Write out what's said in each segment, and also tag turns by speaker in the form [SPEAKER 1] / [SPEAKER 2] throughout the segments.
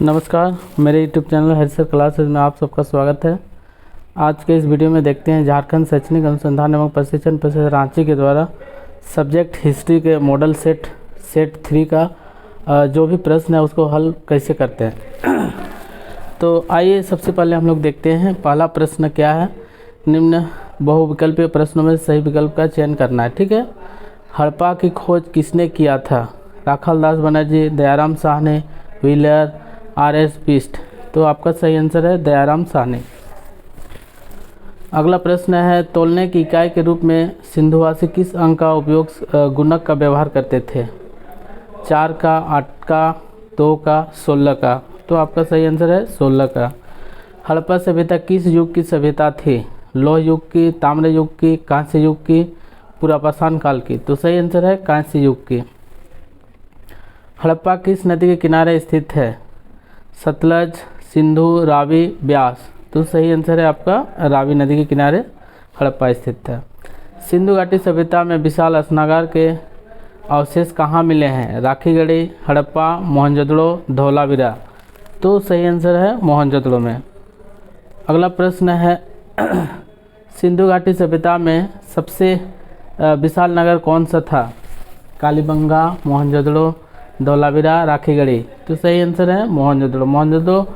[SPEAKER 1] नमस्कार, मेरे YouTube channel हरिसर classes में आप सबका स्वागत है। आज के इस वीडियो में देखते हैं झारखंड शैक्षणिक अनुसंधान एवं प्रशिक्षण परिषद रांची के द्वारा सब्जेक्ट हिस्ट्री के मॉडल सेट 3 का जो भी प्रश्न है उसको हल कैसे करते हैं। तो आइए सबसे पहले हम लोग देखते हैं पहला प्रश्न क्या है। निम्न बहुविकल्पीय प्रश्नों में सही विकल्प का चयन करना है। ठीक है। हड़प्पा की खोज किसने किया था? Rakhaldas Banerjee, Dayaram Sahni, Wheeler, R S. बिष्ट। तो आपका सही आंसर है दयाराम साहनी। अगला प्रश्न है, तौलने की इकाई के रूप में सिंधुवासी किस अंक का उपयोग गुणक का व्यवहार करते थे? 4 का, 8 का, 2 का, 16 का। तो आपका सही आंसर है 16 का। हड़प्पा सभ्यता किस युग की सभ्यता थी? लौह युग की, ताम्र युग की, कांस्य युग की, पुरापाषाण काल की। तो सही आंसर है कांस्य युग की। हड़प्पा किस नदी के किनारे स्थित है? सतलज, सिंधु, रावी, ब्यास। तो सही आंसर है आपका रावी नदी के किनारे हड़प्पा स्थित है। सिंधु घाटी सभ्यता में विशाल स्नागार के अवशेष कहाँ मिले हैं? राखीगढ़ी, हड़प्पा, मोहनजोदड़ो, धौलावीरा। तो सही आंसर है मोहनजोदड़ो में। अगला प्रश्न है, सिंधु घाटी सभ्यता में सबसे विशाल नगर कौन सा था? कालीबंगा, मोहनजोदड़ो, धौलावीरा, राखीगढ़ी। तो सही आंसर है मोहनजोदड़ो। मोहनजोदड़ो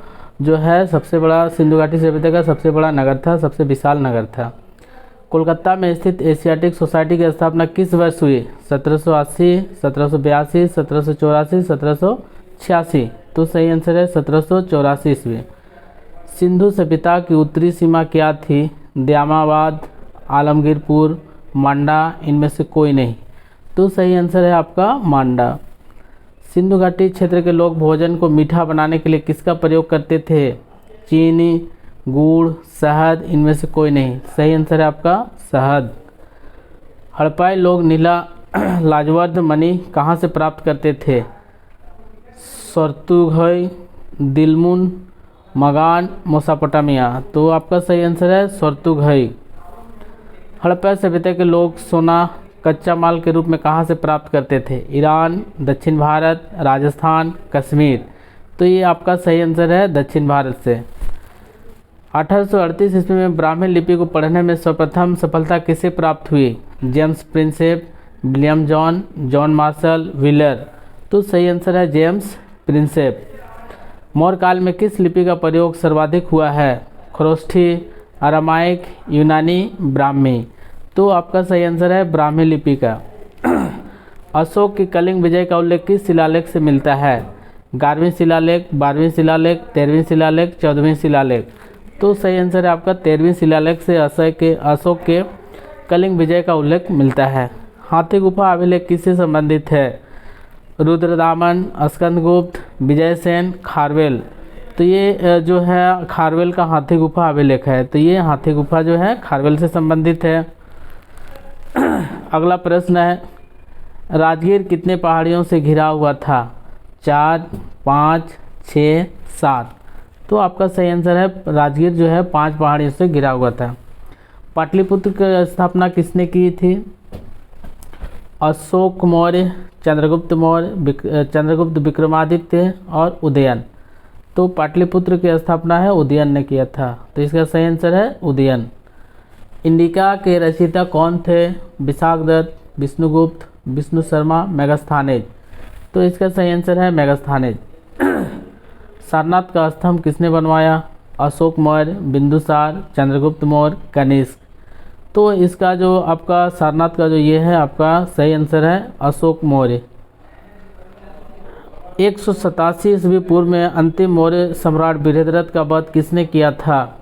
[SPEAKER 1] जो है सबसे बड़ा सिंधु घाटी सभ्यता का सबसे बड़ा नगर था, सबसे विशाल नगर था। कोलकाता में स्थित एशियाटिक सोसाइटी की स्थापना किस वर्ष हुई? 1780, 1782, 1784, 1786। तो सही आंसर है 1784 ईस्वी। सिंधु सभ्यता की उत्तरी सीमा क्या थी? दयामाबाद, आलमगीरपुर, मांडा, इनमें से कोई नहीं। तो सही आंसर है आपका मांडा। सिंधु घाटी क्षेत्र के लोग भोजन को मीठा बनाने के लिए किसका प्रयोग करते थे? चीनी, गुड़, शहद, इनमें से कोई नहीं। सही आंसर है आपका शहद। हड़प्पाई लोग नीला लाजवर्द मणि कहाँ से प्राप्त करते थे? सोर्तुघई, दिलमुन, मगान, मेसोपोटामिया। तो आपका सही आंसर है सोर्तुघई। हड़प्पा सभ्यता के लोग सोना कच्चा माल के रूप में कहाँ से प्राप्त करते थे? ईरान, दक्षिण भारत, राजस्थान, कश्मीर। तो ये आपका सही आंसर है दक्षिण भारत से। 1838 ईस्वी में ब्राह्मी लिपि को पढ़ने में सर्वप्रथम सफलता किसे प्राप्त हुई? James Prinsep, William John, John Marshall, wheeler. तो सही आंसर है जेम्स प्रिंसेप। मौर्य काल में किस लिपि का प्रयोग सर्वाधिक हुआ है? खरोष्ठी, अरामाइक, यूनानी, ब्राह्मी। तो आपका सही आंसर है ब्राह्मी लिपि का। अशोक की कलिंग विजय का उल्लेख किस शिलालेख से मिलता है? 11वीं शिलालेख, 12वीं शिलालेख, 13वीं शिलालेख, 14वीं शिलालेख। तो सही आंसर है आपका 13वीं शिलालेख से अशोक के कलिंग विजय का उल्लेख मिलता है। हाथी गुफा अभिलेख किससे संबंधित है? रुद्रदामन, स्कंदगुप्त, विजयसेन, खारवेल। तो ये जो है खारवेल का हाथी गुफा अभिलेख है। तो ये हाथी गुफा जो है खारवेल से संबंधित है। अगला प्रश्न है, राजगीर कितने पहाड़ियों से घिरा हुआ था? 4, 5, 6, 7। तो आपका सही आंसर है राजगीर जो है 5 पहाड़ियों से घिरा हुआ था। पाटलिपुत्र की स्थापना किसने की थी? अशोक मौर्य, चंद्रगुप्त मौर्य, चंद्रगुप्त विक्रमादित्य और उदयन। तो पाटलिपुत्र की स्थापना है उदयन ने किया था। तो इसका सही आंसर है उदयन। इंडिका के रचयिता कौन थे? विशाखदत्त, विष्णुगुप्त, विष्णु शर्मा, मेगास्थानेज। तो इसका सही आंसर है मेगास्थानेज। सारनाथ का स्तंभ किसने बनवाया? अशोक मौर्य, बिंदुसार, चंद्रगुप्त मौर्य, कनिष्क। तो इसका जो आपका सारनाथ का जो ये है आपका सही आंसर है अशोक मौर्य। 187 ईस्वी पूर्व में अंतिम मौर्य सम्राट बृहद्रथ का वध किसने किया था?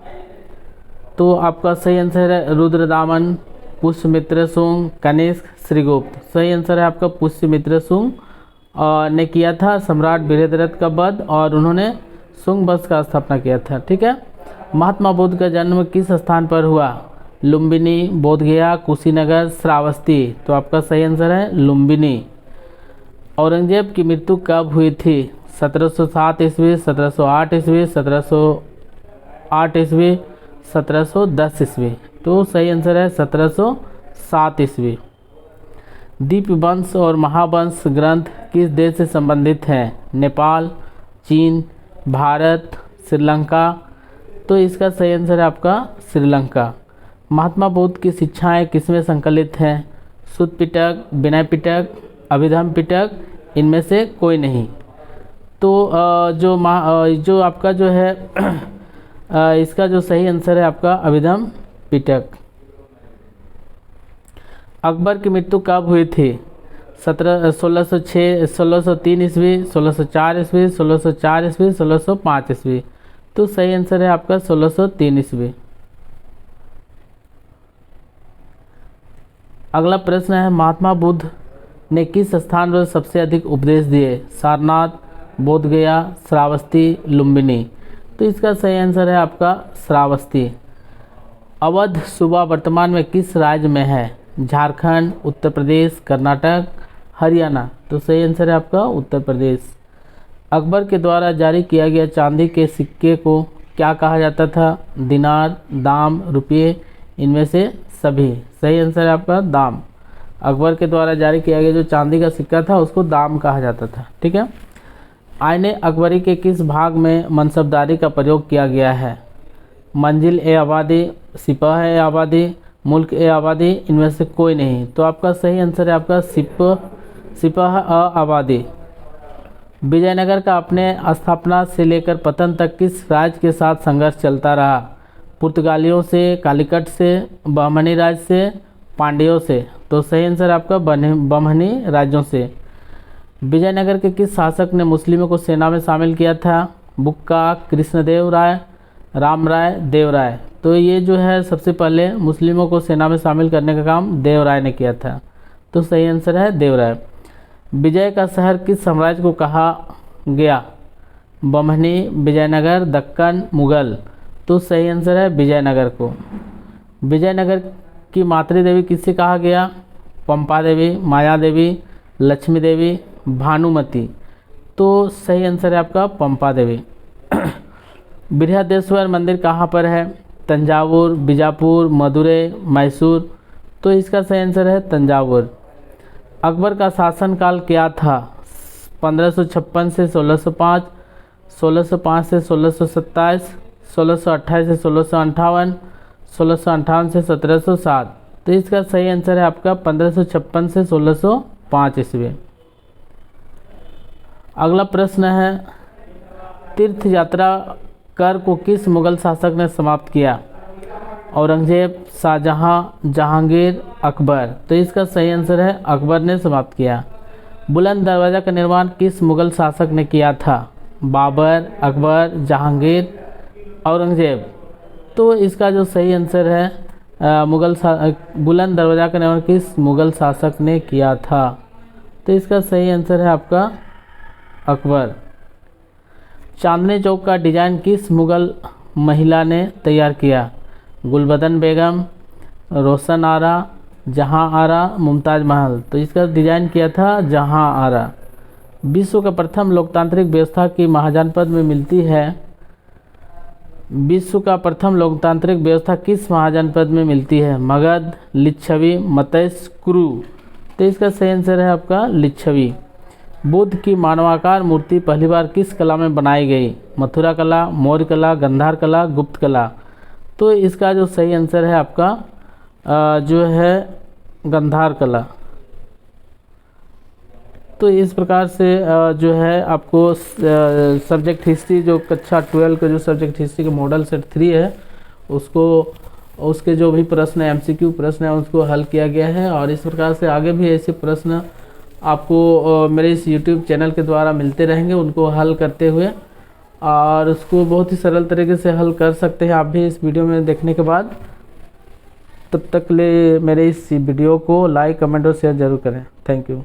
[SPEAKER 1] तो आपका सही आंसर है रुद्रदामन, पुष्यमित्र शुंग, कनिष्क, श्रीगुप्त। सही आंसर है आपका पुष्यमित्र शुंग ने किया था सम्राट बृहद्रथ का वध और उन्होंने शुंग वंश का स्थापना किया था। ठीक है। महात्मा बुद्ध का जन्म किस स्थान पर हुआ? लुम्बिनी, बोधगया, कुशीनगर, श्रावस्ती। तो आपका सही आंसर है लुम्बिनी। औरंगजेब की मृत्यु कब हुई थी? 1707 ईस्वी, 1708 ईस्वी, 1708 ईस्वी, 1710 ईस्वी। तो सही आंसर है 1707 ईस्वी। दीपवंश और महावंश ग्रंथ किस देश से संबंधित हैं? नेपाल, चीन, भारत, श्रीलंका। तो इसका सही आंसर है आपका श्रीलंका। महात्मा बुद्ध की शिक्षाएं किसमें संकलित हैं? सुत्त पिटक, विनय पिटक, अभिधम्म पिटक, इनमें से कोई नहीं। तो जो आपका जो है इसका जो सही आंसर है आपका अभिधम्म पिटक। अकबर की मृत्यु कब हुई थी? 1606, 1603 ईस्वी, 1604 ईस्वी, 1604 ईस्वी, 1605 ईस्वी। तो सही आंसर है आपका 1603 ईस्वी। अगला प्रश्न है, महात्मा बुद्ध ने किस स्थान पर सबसे अधिक उपदेश दिए? सारनाथ, बोधगया, श्रावस्ती, लुम्बिनी। तो इसका सही आंसर है आपका श्रावस्ती। अवध सूबा वर्तमान में किस राज्य में है? झारखंड, उत्तर प्रदेश, कर्नाटक, हरियाणा। तो सही आंसर है आपका उत्तर प्रदेश। अकबर के द्वारा जारी किया गया चांदी के सिक्के को क्या कहा जाता था? दिनार, दाम, रुपये, इनमें से सभी। सही आंसर है आपका दाम। अकबर के द्वारा जारी किया गया जो चांदी का सिक्का था उसको दाम कहा जाता था। ठीक है। आईने अकबरी के किस भाग में मनसबदारी का प्रयोग किया गया है? मंजिल ए आबादी, सिपह ए आबादी, मुल्क ए आबादी, इनमें से कोई नहीं। तो आपका सही आंसर है आपका सिपह आबादी। विजयनगर का अपने स्थापना से लेकर पतन तक किस राज्य के साथ संघर्ष चलता रहा? पुर्तगालियों से, कालीकट से, बहमनी राज्य से, पांड्यों से। तो सही आंसर आपका बहमनी राज्यों से। विजयनगर के किस शासक ने मुस्लिमों को सेना में शामिल किया था? बुक्का, कृष्णदेव राय, राम राय, देव राय। तो ये जो है सबसे पहले मुस्लिमों को सेना में शामिल करने का काम देव राय ने किया था। तो सही आंसर है देव राय। विजय का शहर किस साम्राज्य को कहा गया? बमहनी, विजयनगर, दक्कन, मुगल। तो सही आंसर है विजयनगर को। विजयनगर की मातृदेवी किससे कहा गया? पंपा देवी, माया देवी, लक्ष्मी देवी, भानुमति। तो सही आंसर है आपका पंपा देवी। बृहदेश्वर मंदिर कहाँ पर है? तंजावुर, बीजापुर, मदुरै, मैसूर। तो इसका सही आंसर है तंजावुर। अकबर का शासनकाल क्या था? 1556 से 1605, 1605 से 1627, 1628 से 1658, 1658 से 1707। तो इसका सही आंसर है आपका 1556 से 1605 ईस्वी। अगला प्रश्न है, तीर्थ यात्रा कर को किस मुगल शासक ने समाप्त किया? औरंगजेब, शाहजहां, जहांगीर, अकबर। तो इसका सही आंसर है अकबर ने समाप्त किया। बुलंद दरवाज़ा का निर्माण किस मुगल शासक ने किया था? बाबर, अकबर, जहांगीर, औरंगजेब। तो इसका जो सही आंसर है बुलंद दरवाज़ा का निर्माण किस मुगल शासक ने किया था? तो इसका सही आंसर है आपका अकबर। चांदनी चौक का डिज़ाइन किस मुगल महिला ने तैयार किया? गुलबदन बेगम, रोशन आरा, जहां आरा, मुमताज़ महल। तो इसका डिज़ाइन किया था जहां आरा। विश्व का प्रथम लोकतांत्रिक व्यवस्था की महाजनपद में मिलती है? विश्व का प्रथम लोकतांत्रिक व्यवस्था किस महाजनपद में मिलती है? मगध, लिच्छवी, मत्स्य, कुरु। तो इसका सही आंसर है आपका लिच्छवी। बुद्ध की मानवाकार मूर्ति पहली बार किस कला में बनाई गई? मथुरा कला, मौर्य कला, गांधार कला, गुप्त कला। तो इसका जो सही आंसर है आपका जो है गांधार कला। तो इस प्रकार से जो है आपको सब्जेक्ट हिस्ट्री जो कक्षा 12 का जो सब्जेक्ट हिस्ट्री का मॉडल सेट 3 है उसके जो भी प्रश्न है MCQ प्रश्न है उसको हल किया गया है। और इस प्रकार से आगे भी ऐसे प्रश्न आपको मेरे इस YouTube चैनल के द्वारा मिलते रहेंगे, उनको हल करते हुए, और उसको बहुत ही सरल तरीके से हल कर सकते हैं आप भी इस वीडियो में देखने के बाद। तब तक ले मेरे इस वीडियो को लाइक, कमेंट और शेयर ज़रूर करें। Thank you.